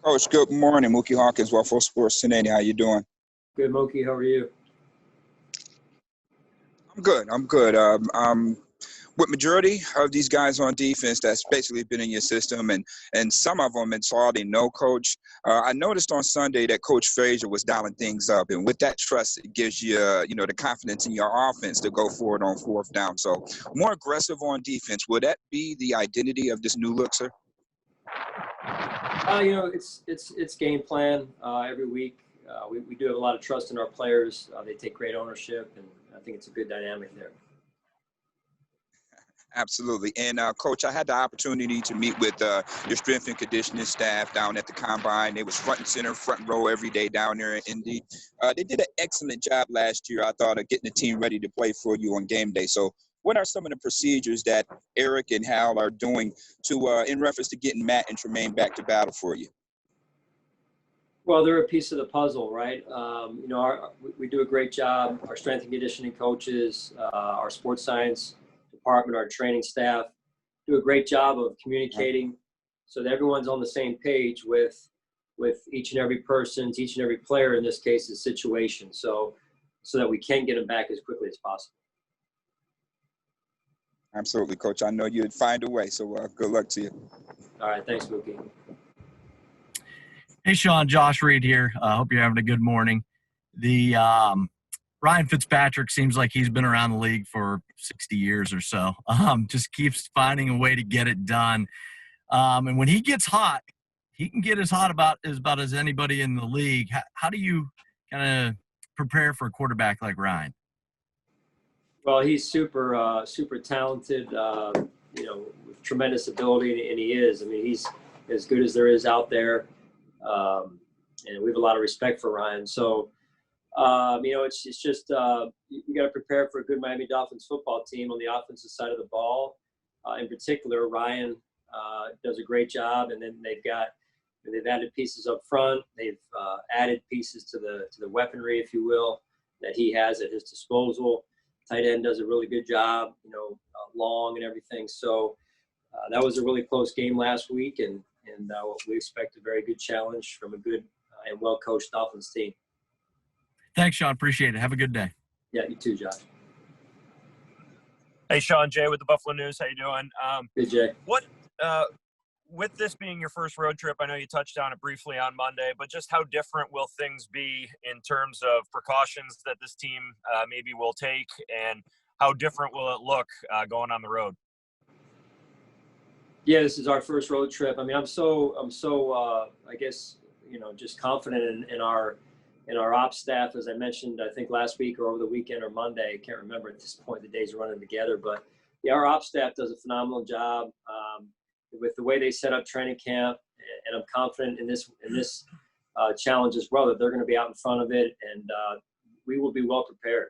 Coach, good morning. Mookie Hawkins, Waffle Sports Cincinnati. How you doing? Good, Mookie. How are you? I'm good. With majority of these guys on defense that's basically been in your system, and some of them it's already know, Coach. I noticed on Sunday that Coach Frazier was dialing things up, and with that trust, it gives you, the confidence in your offense to go forward on fourth down. So more aggressive on defense. Will that be the identity of this new look, sir? It's game plan every week. We do have a lot of trust in our players. They take great ownership, and I think it's a good dynamic there. Absolutely. And, Coach, I had the opportunity to meet with your strength and conditioning staff down at the Combine. They was front and center, front row every day down there in Indy. They did an excellent job last year, I thought, of getting the team ready to play for you on game day. So what are some of the procedures that Eric and Hal are doing to in reference to getting Matt and Tremaine back to battle for you? Well, they're a piece of the puzzle, right? We do a great job. Our strength and conditioning coaches, our sports science department, our training staff do a great job of communicating so that everyone's on the same page with each and every person's, each and every player in this case's situation, so that we can get them back as quickly as possible. Absolutely, Coach. I know you'd find a way, so good luck to you. All right, thanks, Mookie. Hey, Sean, Josh Reed here. Hope you're having a good morning. The Ryan Fitzpatrick seems like he's been around the league for 60 years or so. Just keeps finding a way to get it done. And when he gets hot, he can get as hot about as anybody in the league. How do you kind of prepare for a quarterback like Ryan? Well, he's super talented, with tremendous ability, and he is. I mean, he's as good as there is out there. And we have a lot of respect for Ryan. So, it's just you got to prepare for a good Miami Dolphins football team on the offensive side of the ball. In particular, Ryan does a great job, and then they've added pieces up front. They've added pieces to the weaponry, if you will, that he has at his disposal. Tight end does a really good job, long and everything. So that was a really close game last week, and we expect a very good challenge from a good and well-coached Dolphins team. Thanks, Sean. Appreciate it. Have a good day. Yeah, you too, Josh. Hey, Sean, Jay with the Buffalo News. How you doing? Good, Jay. What with this being your first road trip, I know you touched on it briefly on Monday, but just how different will things be in terms of precautions that this team maybe will take, and how different will it look going on the road? Yeah, this is our first road trip. I mean, I'm so I guess, just confident in our ops staff, as I mentioned, I think last week or over the weekend or Monday. I can't remember at this point. The days are running together, but yeah, our ops staff does a phenomenal job with the way they set up training camp, and I'm confident in this challenge as well, that they're going to be out in front of it, and we will be well prepared.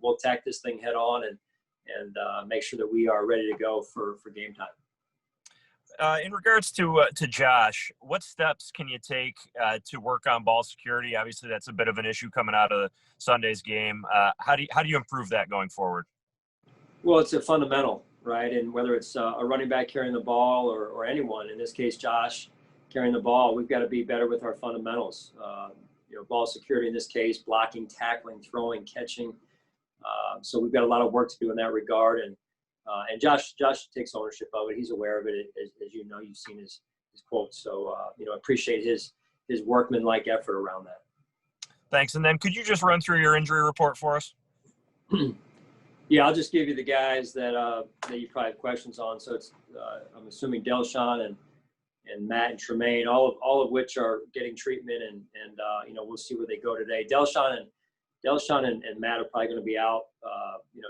We'll attack this thing head on and make sure that we are ready to go for game time. In regards to Josh, what steps can you take to work on ball security? Obviously, that's a bit of an issue coming out of Sunday's game. How do you improve that going forward? Well, it's a fundamental, right? And whether it's a running back carrying the ball or anyone, in this case, Josh carrying the ball, we've got to be better with our fundamentals. Ball security in this case, blocking, tackling, throwing, catching. So we've got a lot of work to do in that regard. And Josh takes ownership of it. He's aware of it, as you know. You've seen his quotes. So, appreciate his workman-like effort around that. Thanks. And then could you just run through your injury report for us? Yeah, I'll just give you the guys that you probably have questions on. So it's I'm assuming Delshon and Matt and Tremaine, all of which are getting treatment, and we'll see where they go today. Delshon and Matt are probably going to be out.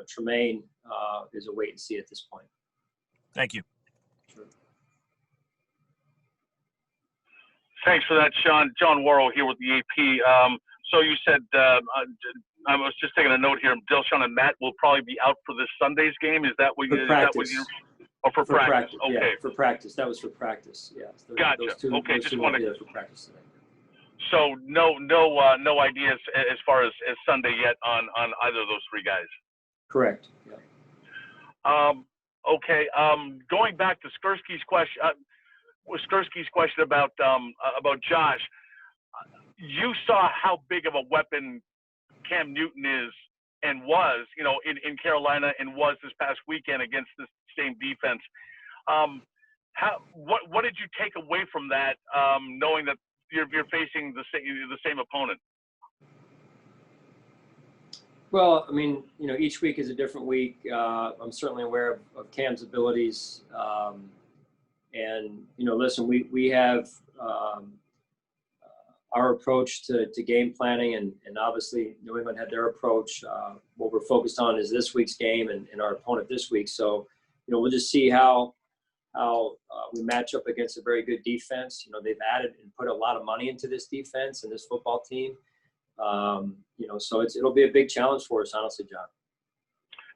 Tremaine is a wait and see at this point. Thank you. Sure. Thanks for that, Sean. John Worrell here with the AP. So you said, I was just taking a note here, Delshon and Matt will probably be out for this Sunday's game. Is that what you? For practice. Okay. Yeah, for practice. That was for practice. Yeah. Gotcha. Okay, just wanted for practice today. So no ideas as far as Sunday yet on either of those three guys. Correct. Yeah. Okay. Going back to Skursky's question, Skursky's question about Josh. You saw how big of a weapon Cam Newton is and was, in Carolina and was this past weekend against this same defense. What did you take away from that, knowing that you're facing the same opponent? Well, I mean, each week is a different week. I'm certainly aware of Cam's abilities. And, listen, we have our approach to game planning, and obviously New England had their approach. What we're focused on is this week's game and our opponent this week. So, we'll just see how we match up against a very good defense. They've added and put a lot of money into this defense and this football team. So it'll be a big challenge for us, honestly, John.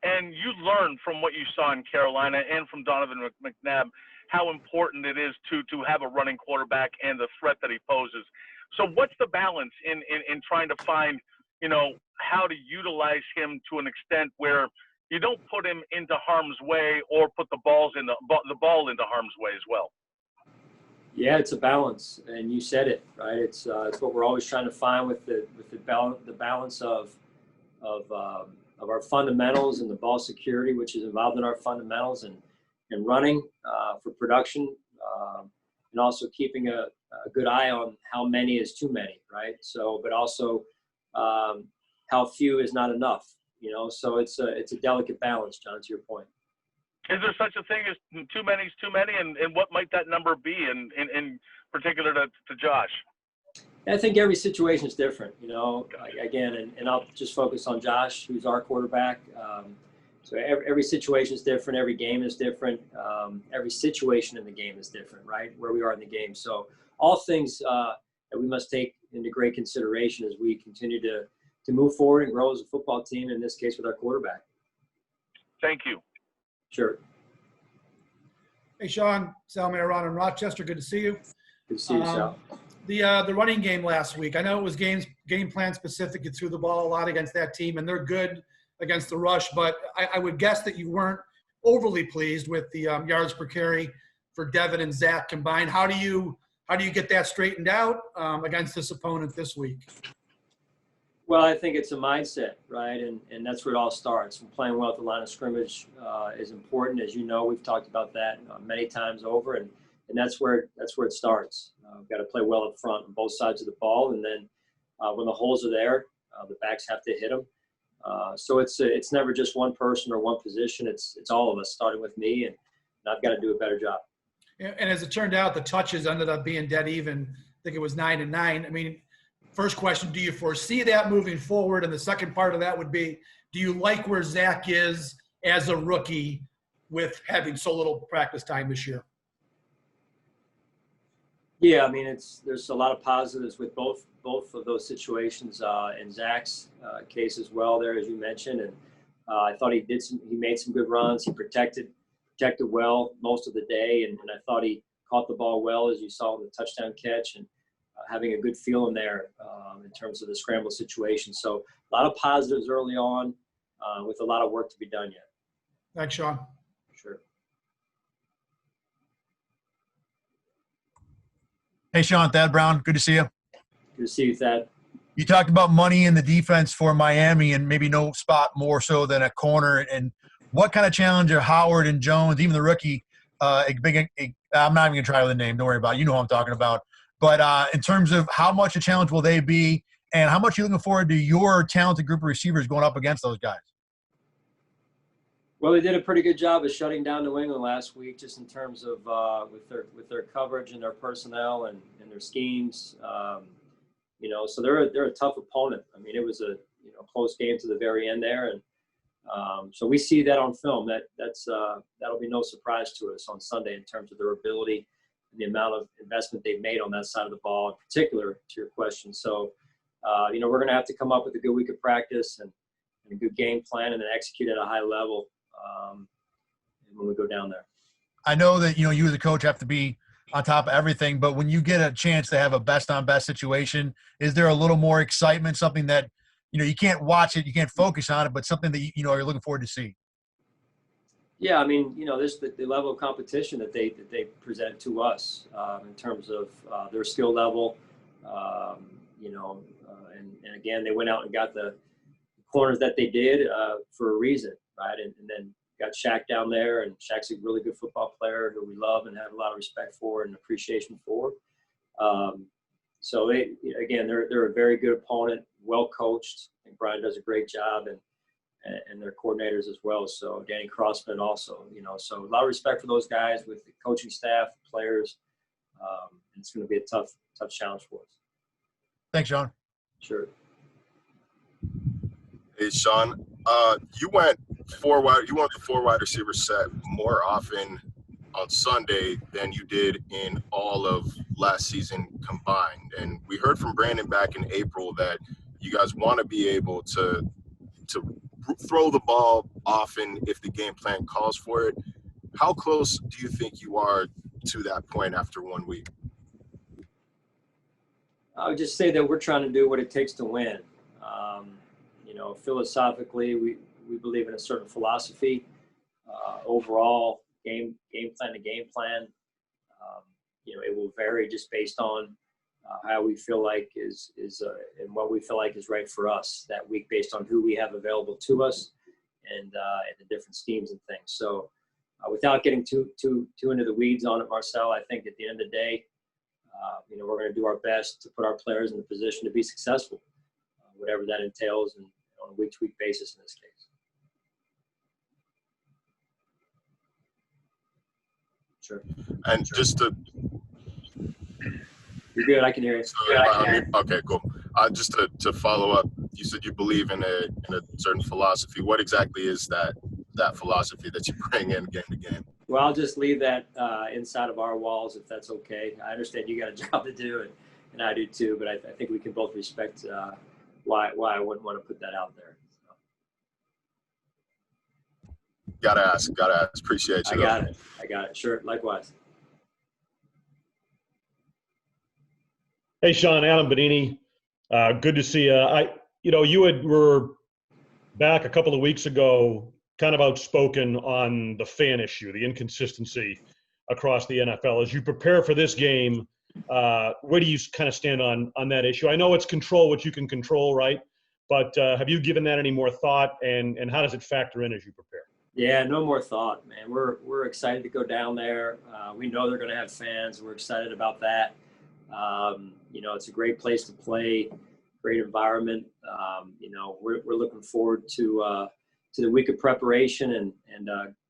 And you learned from what you saw in Carolina and from Donovan McNabb how important it is to have a running quarterback and the threat that he poses. So what's the balance in trying to find, how to utilize him to an extent where you don't put him into harm's way or put the ball into harm's way as well? Yeah, it's a balance, and you said it, right? It's what we're always trying to find with the balance of our fundamentals and the ball security, which is involved in our fundamentals, and running for production, and also keeping a good eye on how many is too many, right? So, but also how few is not enough, So it's a delicate balance, John, to your point. Is there such a thing as too many is too many, and what might that number be in particular to Josh? I think every situation is different, again, and I'll just focus on Josh, who's our quarterback. So every situation is different. Every game is different. Every situation in the game is different, right? Where we are in the game. So all things that we must take into great consideration as we continue to move forward and grow as a football team, in this case with our quarterback. Thank you. Sure. Hey, Sean, Sal Mayer in Rochester. Good to see you. Good to see you, Sal. The running game last week, I know it was game plan specific. You threw the ball a lot against that team, and they're good against the rush, but I would guess that you weren't overly pleased with the yards per carry for Devin and Zach combined. How do you get that straightened out against this opponent this week? Well, I think it's a mindset, right? And that's where it all starts. And playing well at the line of scrimmage is important. As you know, we've talked about that many times over, and that's where it starts. We've got to play well up front on both sides of the ball, and then when the holes are there, the backs have to hit them. So it's never just one person or one position. It's all of us, starting with me, and I've got to do a better job. And as it turned out, the touches ended up being dead even. I think it was 9-9. I mean, first question, do you foresee that moving forward? And the second part of that would be, do you like where Zach is as a rookie with having so little practice time this year? Yeah, I mean, there's a lot of positives with both of those situations in Zach's case as well there, as you mentioned. And I thought he made some good runs. He protected well most of the day, and I thought he caught the ball well, as you saw in the touchdown catch, and having a good feeling there in terms of the scramble situation. So a lot of positives early on with a lot of work to be done yet. Thanks, Sean. Sure. Hey, Sean, Thad Brown, good to see you. Good to see you, Thad. You talked about money in the defense for Miami and maybe no spot more so than a corner. And what kind of challenge are Howard and Jones, even the rookie, I'm not even going to try with the name, don't worry about it. You know who I'm talking about. But in terms of how much a challenge will they be, and how much are you looking forward to your talented group of receivers going up against those guys? Well, they did a pretty good job of shutting down New England last week, just in terms of with their coverage and their personnel and their schemes. So they're a tough opponent. I mean, it was a close game to the very end there, and so we see that on film. That'll be no surprise to us on Sunday in terms of their ability and the amount of investment they've made on that side of the ball, in particular to your question. So we're going to have to come up with a good week of practice and a good game plan, and then execute at a high level when we go down there. I know that, you as a coach have to be on top of everything, but when you get a chance to have a best on best situation, is there a little more excitement, something that, you can't watch it, you can't focus on it, but something that, you're looking forward to see? Yeah, I mean, this the level of competition that they present to us in terms of their skill level, and again, they went out and got the corners that they did for a reason, right? And then got Shaq down there, and Shaq's a really good football player who we love and have a lot of respect for and appreciation for. So they're a very good opponent, well coached. I think Brian does a great job, and their coordinators as well. So Danny Crossman also, so a lot of respect for those guys with the coaching staff, players. And it's going to be a tough challenge for us. Thanks, Sean. Sure. Hey, Sean, you went the 4 wide receiver set more often on Sunday than you did in all of last season combined. And we heard from Brandon back in April that you guys want to be able to throw the ball often if the game plan calls for it. How close do you think you are to that point after 1 week? I would just say that we're trying to do what it takes to win. Philosophically, we believe in a certain philosophy. Overall, game plan to game plan. It will vary just based on how we feel like is and what we feel like is right for us that week, based on who we have available to us and the different schemes and things. So, without getting too into the weeds on it, Marcel, I think at the end of the day, we're going to do our best to put our players in the position to be successful, whatever that entails, and on a week-to-week basis in this case. Sure. And just to You're good. I can hear you. Okay, cool. Just to follow up, you said you believe in a certain philosophy. What exactly is that philosophy that you bring in game to game? Well, I'll just leave that inside of our walls, if that's okay. I understand you got a job to do, and I do too. But I think we can both respect why I wouldn't want to put that out there. So. Gotta ask. Appreciate you. I got it. Sure. Likewise. Hey, Sean, Adam Benini. Good to see you. You were back a couple of weeks ago, kind of outspoken on the fan issue, the inconsistency across the NFL. As you prepare for this game, where do you kind of stand on that issue? I know it's control what you can control, right? But have you given that any more thought, and how does it factor in as you prepare? Yeah, no more thought, man. We're excited to go down there. We know they're going to have fans. We're excited about that. It's a great place to play, great environment. We're looking forward to the week of preparation and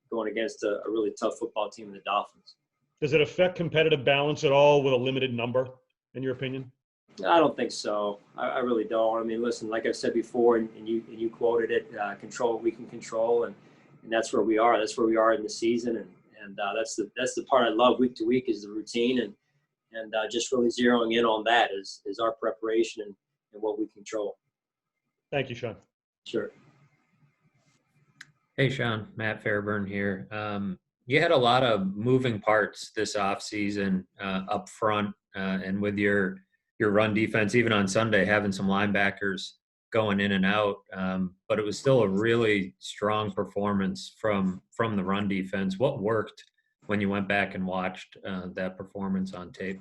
going against a really tough football team in the Dolphins. Does it affect competitive balance at all with a limited number, in your opinion? I don't think so. I really don't. I mean, listen, like I said before, and you quoted it, control what we can control, and that's where we are. That's where we are in the season, and that's the part I love week to week is the routine and just really zeroing in on that is our preparation and what we control. Thank you, Sean. Sure. Hey, Sean, Matt Fairburn here. You had a lot of moving parts this offseason up front and with your run defense, even on Sunday, having some linebackers going in and out. But it was still a really strong performance from the run defense. What worked when you went back and watched that performance on tape?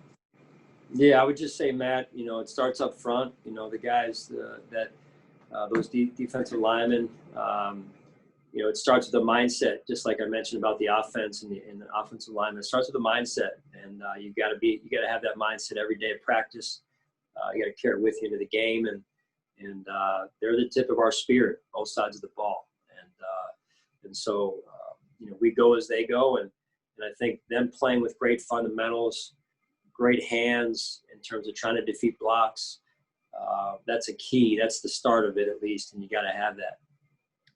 Yeah, I would just say, Matt, it starts up front. The guys those defensive linemen, it starts with the mindset, just like I mentioned about the offense and the offensive lineman. It starts with the mindset, and you got to have that mindset every day of practice. You got to carry it with you into the game, and they're the tip of our spear, both sides of the ball, and so we go as they go, and I think them playing with great fundamentals, great hands in terms of trying to defeat blocks. That's a key. That's the start of it, at least, and you got to have that.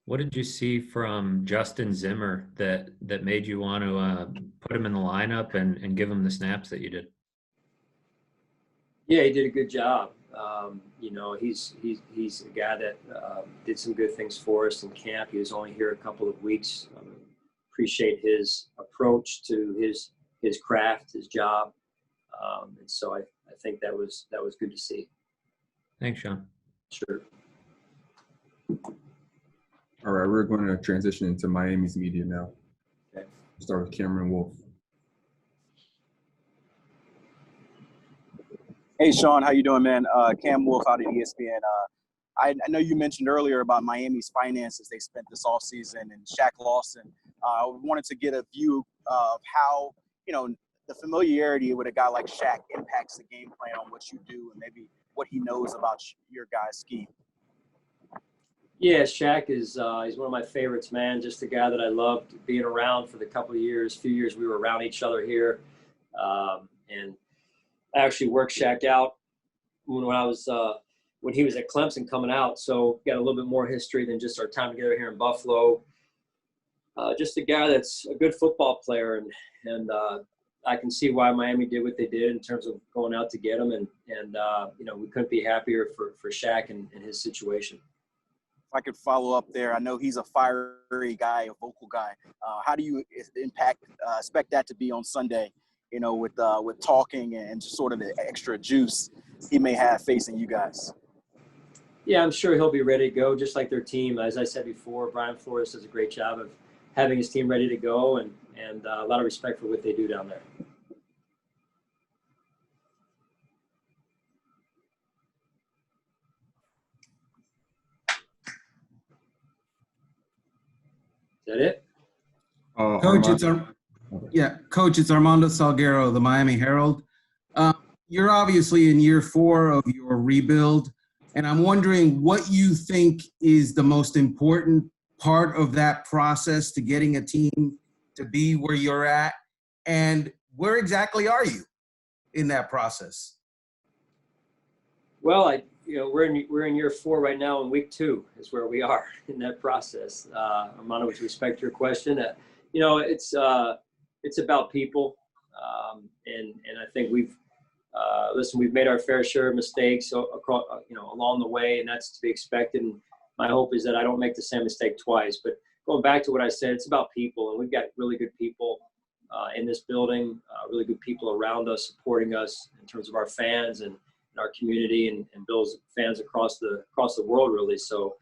What did you see from Justin Zimmer that made you want to put him in the lineup and give him the snaps that you did? Yeah, he did a good job. He's a guy that did some good things for us in camp. He was only here a couple of weeks. Appreciate his approach to his craft, his job, and so I think that was good to see. Thanks, Sean. Sure. All right, we're going to transition into Miami's media now. Start with Cameron Wolf. Hey, Sean, how you doing, man? Cam Wolf out of ESPN. I know you mentioned earlier about Miami's finances they spent this offseason and Shaq Lawson. I wanted to get a view of how, the familiarity with a guy like Shaq impacts the game plan on what you do and maybe what he knows about your guys' scheme. Yeah, Shaq is he's one of my favorites, man. Just a guy that I loved being around for the few years we were around each other here. And I actually worked Shaq out when he was at Clemson coming out. So got a little bit more history than just our time together here in Buffalo. Just a guy that's a good football player, and I can see why Miami did what they did in terms of going out to get him. And we couldn't be happier for Shaq and his situation. If I could follow up there, I know he's a fiery guy, a vocal guy. How do you expect that to be on Sunday? With talking and just sort of the extra juice he may have facing you guys. Yeah, I'm sure he'll be ready to go, just like their team. As I said before, Brian Flores does a great job of having his team ready to go, and a lot of respect for what they do down there. Is that it? Coach, it's Armando Salguero, the Miami Herald. You're obviously in year 4 of your rebuild, and I'm wondering what you think is the most important part of that process to getting a team to be where you're at, and where exactly are you in that process? Well, we're in year 4 right now, and week 2 is where we are in that process. Armando, with respect to your question, it's about people, and I think we've made our fair share of mistakes across, along the way, and that's to be expected. And my hope is that I don't make the same mistake twice. But going back to what I said, it's about people, and we've got really good people in this building, really good people around us supporting us in terms of our fans and our community and Bills fans across the world, really. So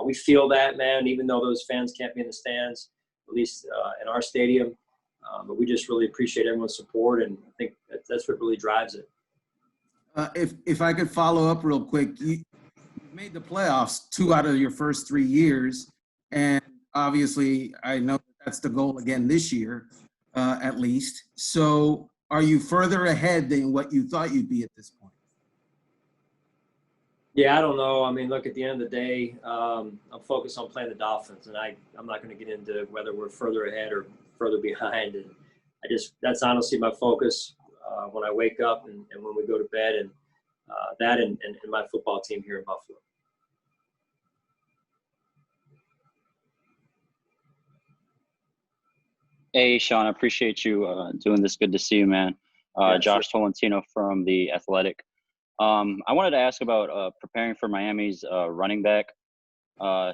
we feel that, man, even though those fans can't be in the stands, at least in our stadium. But we just really appreciate everyone's support, and I think that's what really drives it. If I could follow up real quick, you made the playoffs 2 out of your first 3 years, and obviously I know that's the goal again this year, at least. So are you further ahead than what you thought you'd be at this point? Yeah, I don't know. I mean, look, at the end of the day, I'm focused on playing the Dolphins, and I'm not going to get into whether we're further ahead or further behind. And that's honestly my focus when I wake up and when we go to bed, and that and my football team here in Buffalo. Hey, Sean, I appreciate you doing this. Good to see you, man. Josh Tolentino from The Athletic. I wanted to ask about preparing for Miami's running back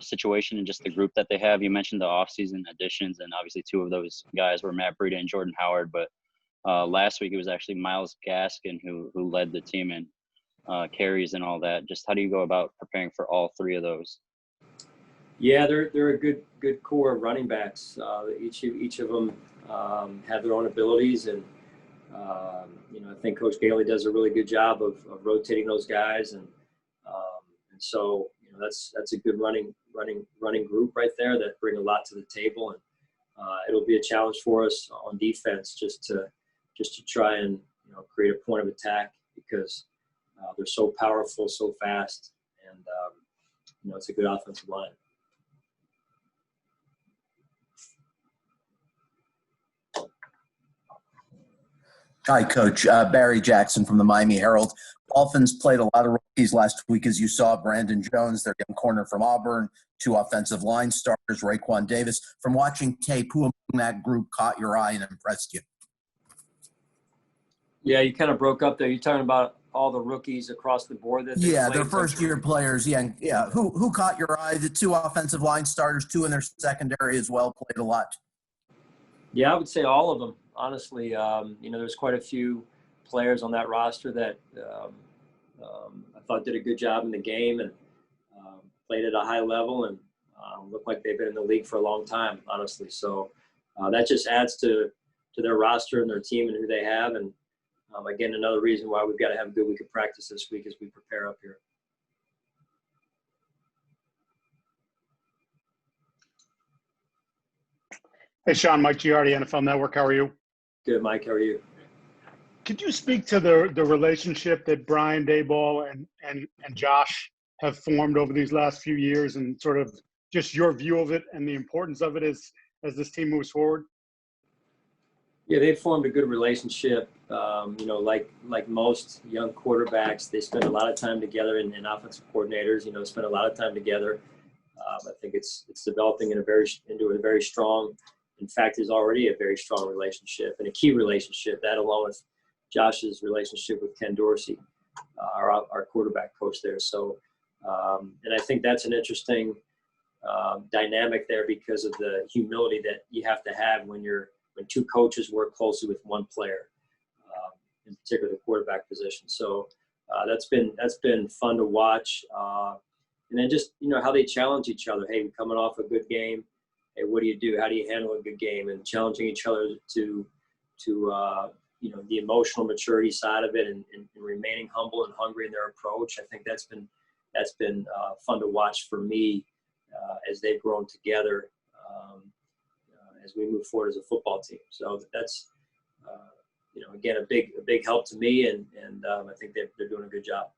situation and just the group that they have. You mentioned the offseason additions, and obviously 2 of those guys were Matt Breida and Jordan Howard. But last week it was actually Myles Gaskin who led the team in carries and all that. Just how do you go about preparing for all 3 of those? Yeah, they're a good core of running backs. Each of them have their own abilities, and I think Coach Gailey does a really good job of rotating those guys, and so that's a good running group right there that bring a lot to the table, and it'll be a challenge for us on defense just to try and create a point of attack, because they're so powerful, so fast, and it's a good offensive line. Hi, Coach. Barry Jackson from the Miami Herald. Dolphins played a lot of rookies last week, as you saw. Brandon Jones, their young corner from Auburn, 2 offensive line starters, Raekwon Davis. From watching tape, who among that group caught your eye and impressed you? Yeah, you kind of broke up there. You're talking about all the rookies across the board that they're first-year players. Yeah. Who caught your eye? The 2 offensive line starters, 2 in their secondary as well, played a lot. Yeah, I would say all of them. Honestly, there's quite a few players on that roster that I thought did a good job in the game and played at a high level and look like they've been in the league for a long time, honestly. So that just adds to their roster and their team and who they have. And again, another reason why we've got to have a good week of practice this week as we prepare up here. Hey, Sean, Mike Giardi, NFL Network. How are you? Good, Mike. How are you? Could you speak to the relationship that Brian Daboll and Josh have formed over these last few years, and sort of just your view of it and the importance of it as this team moves forward? Yeah, they've formed a good relationship. Like most young quarterbacks, they spend a lot of time together, and offensive coordinators, spend a lot of time together. I think it's developing into a very strong. In fact, is already a very strong relationship and a key relationship. That, along with Josh's relationship with Ken Dorsey, our quarterback coach there. So, and I think that's an interesting dynamic there because of the humility that you have to have when two coaches work closely with one player, in particular the quarterback position. So that's been fun to watch. And then just, how they challenge each other. Hey, we're coming off a good game. Hey, what do you do? How do you handle a good game? And challenging each other to the emotional maturity side of it, and remaining humble and hungry in their approach. I think that's been fun to watch for me as they've grown together as we move forward as a football team. So that's again a big help to me, and I think they're doing a good job.